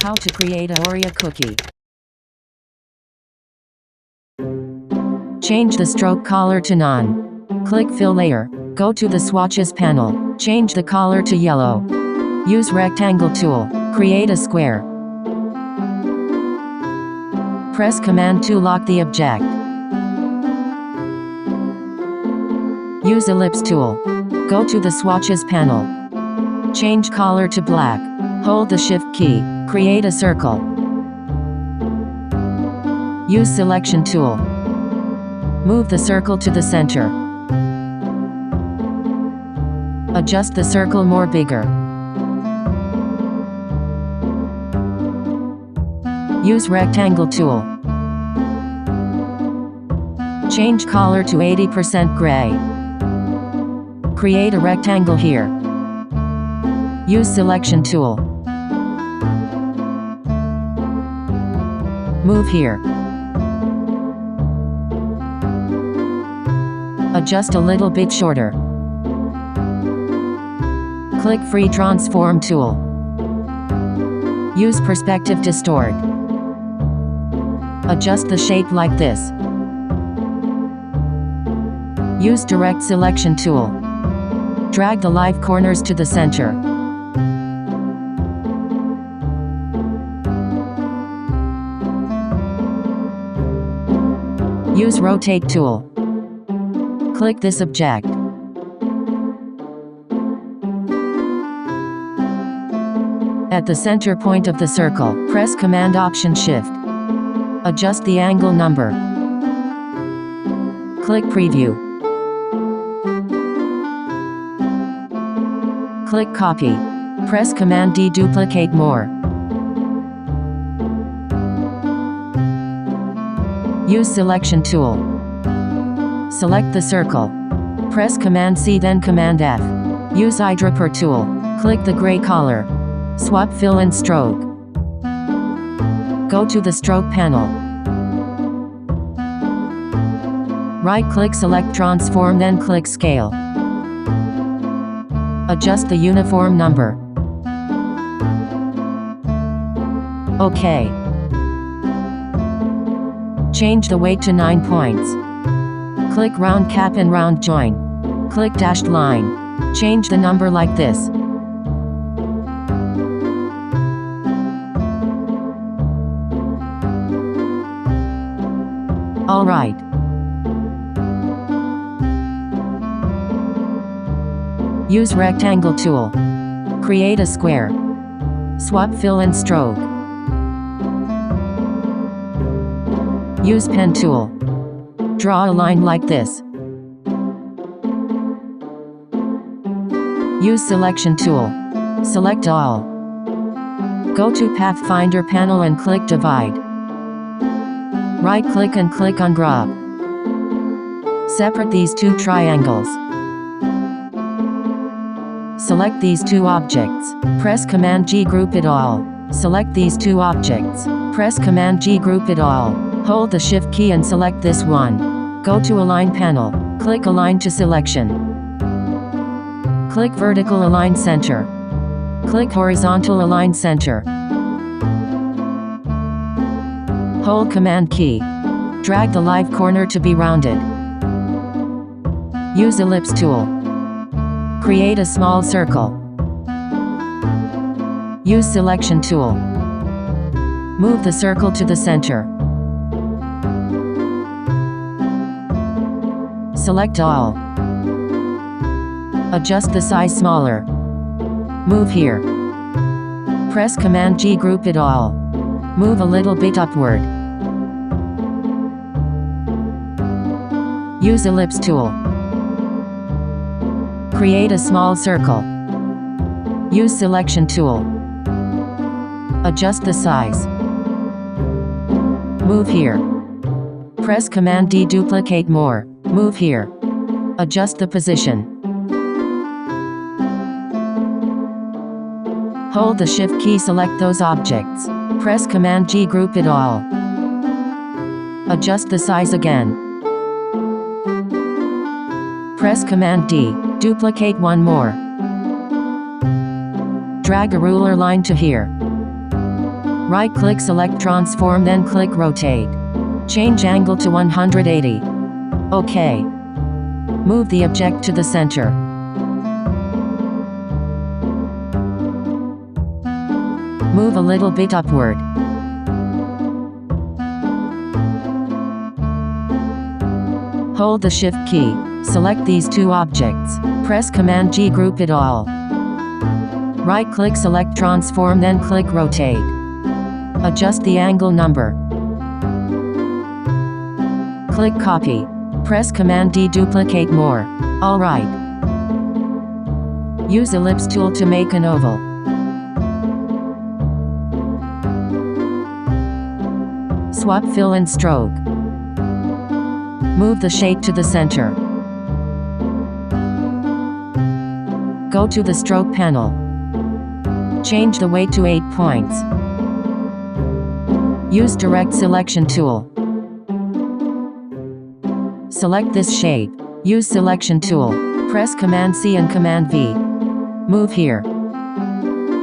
How to create a OREA cookie. Change the stroke color to none. Click Fill Layer. Go to the Swatches panel. Change the color to yellow. Use Rectangle tool. Create a square. Press Command to lock the object. Use Ellipse tool. Go to the Swatches panel. Change color to black. Hold the Shift key. Create a circle. Use Selection tool. Move the circle to the center. Adjust the circle more bigger. Use Rectangle tool. Change color to 80% gray. Create a rectangle here. Use Selection tool. Move here. Adjust a little bit shorter. Click Free Transform tool. Use Perspective Distort. Adjust the shape like this. Use Direct Selection tool. Drag the live corners to the center. Use Rotate tool. Click this object. At the center point of the circle, press Command Option Shift. Adjust the angle number. Click Preview. Click Copy. Press Command D. Duplicate more. Use Selection tool. Select the circle. Press Command C then Command F. Use Eyedropper tool. Click the gray color. Swap Fill and Stroke. Go to the Stroke panel. Right-click Select Transform then click Scale. Adjust the uniform number. OK. Change the weight to 9 points. Click Round Cap and Round Join. Click Dashed Line. Change the number like this. Alright. Use Rectangle tool. Create a square. Swap Fill and Stroke. Use Pen tool. Draw a line like this. Use Selection tool. Select all. Go to Pathfinder panel and click Divide. Right-click and click on Group. Separate these two triangles. Select these two objects. Press Command G. Group it all. Select these two objects. Press Command G. Group it all. Hold the Shift key and select this one. Go to Align panel. Click Align to Selection. Click Vertical Align Center. Click Horizontal Align Center. Hold Command key. Drag the live corner to be rounded. Use Ellipse tool. Create a small circle. Use Selection tool. Move the circle to the center. Select all. Adjust the size smaller. Move here. Press Command G. Group it all. Move a little bit upward. Use Ellipse tool. Create a small circle. Use Selection tool. Adjust the size. Move here. Press Command D. Duplicate more. Move here. Adjust the position. Hold the Shift key, select those objects. Press Command G. Group it all. Adjust the size again. Press Command D. Duplicate one more. Drag a ruler line to here. Right-click, select transform, then click rotate. Change angle to 180. OK. Move the object to the center. Move a little bit upward. Hold the Shift key. Select these two objects. Press Command G, group it all. Right-click, select transform, then click rotate. Adjust the angle number. Click copy. Press Command D, duplicate more. Alright. Use ellipse tool to make an oval. Swap fill and stroke. Move the shape to the center. Go to the stroke panel. Change the weight to 8 points. Use direct selection tool. Select this shape. Use selection tool. Press Command C and Command V. Move here.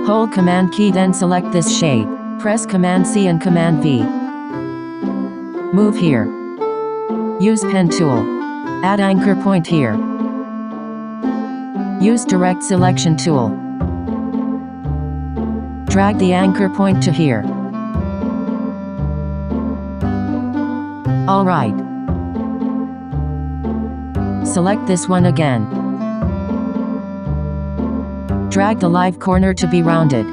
Hold Command key, then select this shape. Press Command C and Command V. Move here. Use pen tool. Add anchor point here. Use direct selection tool. Drag the anchor point to here. Alright. Select this one again. Drag the live corner to be rounded.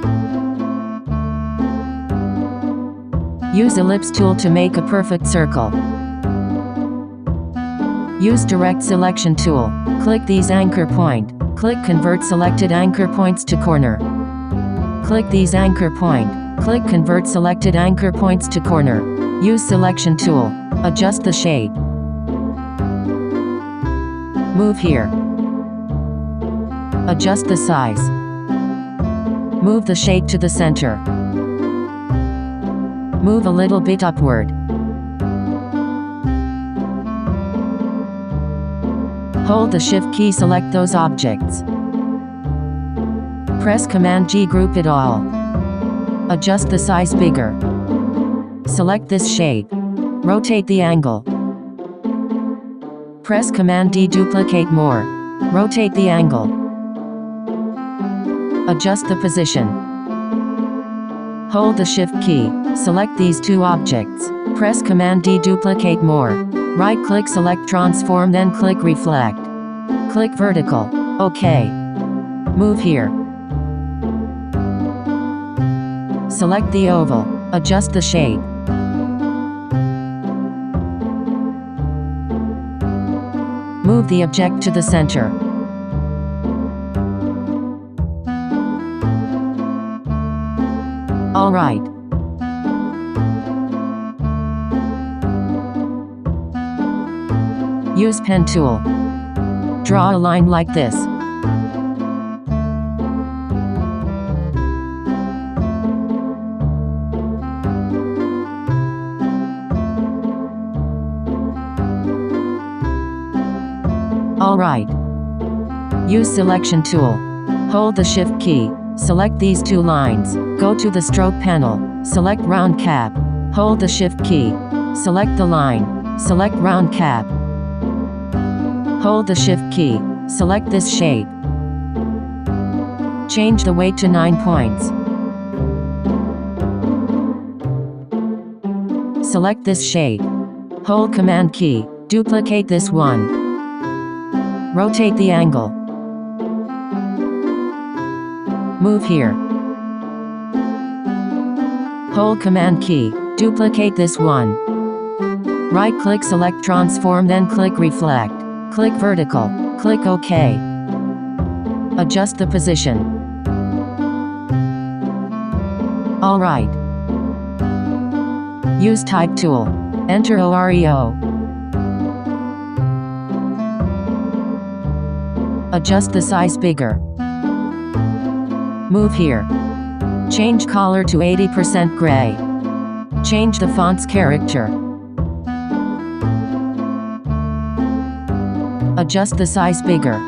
Use ellipse tool to make a perfect circle. Use direct selection tool. Click these anchor point. Click convert selected anchor points to corner. Click these anchor point. Click convert selected anchor points to corner. Use selection tool. Adjust the shape. Move here. Adjust the size. Move the shape to the center. Move a little bit upward. Hold the Shift key, select those objects. Press Command G, group it all. Adjust the size bigger. Select this shape. Rotate the angle. Press Command D, duplicate more. Rotate the angle. Adjust the position. Hold the Shift key. Select these two objects. Press Command D, duplicate more. Right-click, select transform, then click reflect. Click vertical. OK. Move here. Select the oval. Adjust the shape. Move the object to the center. Alright. Use pen tool. Draw a line like this. Alright. Use selection tool. Hold the Shift key. Select these two lines. Go to the stroke panel. Select round cap. Hold the Shift key. Select the line. Select round cap. Hold the Shift key. Select this shape. Change the weight to 9 points. Select this shape. Hold Command key. Duplicate this one. Rotate the angle. Move here. Hold Command key. Duplicate this one. Right-click, select transform, then click reflect. Click vertical. Click OK. Adjust the position. Alright. Use type tool. Enter OREA. Adjust the size bigger. Move here. Change color to 80% gray. Change the font's character. Adjust the size bigger.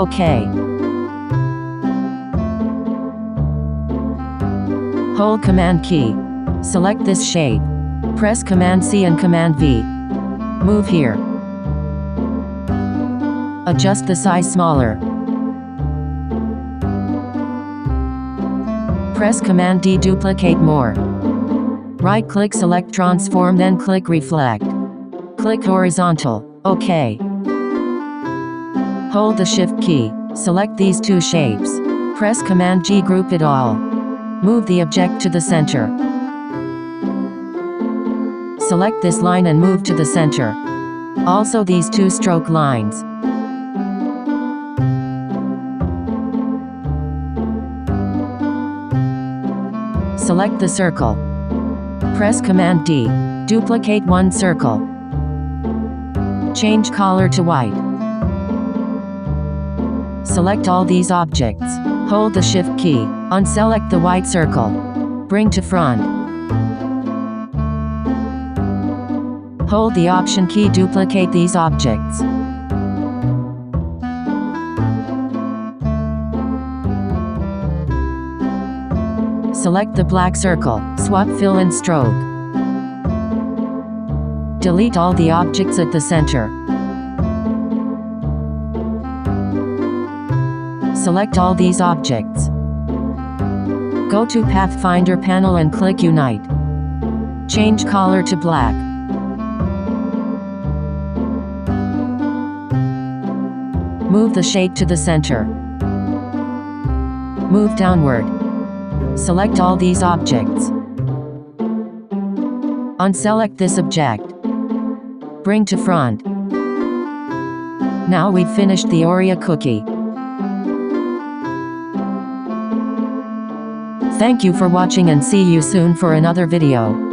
OK. Hold Command key. Select this shape. Press Command C and Command V. Move here. Adjust the size smaller. Press Command D, duplicate more. Right-click, select Transform, then click Reflect. Click Horizontal. OK. Hold the Shift key. Select these two shapes. Press Command G, group it all. Move the object to the center. Select this line and move to the center. Also these two stroke lines. Select the circle. Press Command D. Duplicate one circle. Change color to white. Select all these objects. Hold the Shift key. Unselect the white circle. Bring to front. Hold the Option key, duplicate these objects. Select the black circle, swap fill and stroke. Delete all the objects at the center. Select all these objects. Go to Pathfinder panel and click Unite. Change color to black. Move the shade to the center. Move downward. Select all these objects. Unselect this object. Bring to front. Now we've finished the OREA cookie. Thank you for watching and see you soon for another video.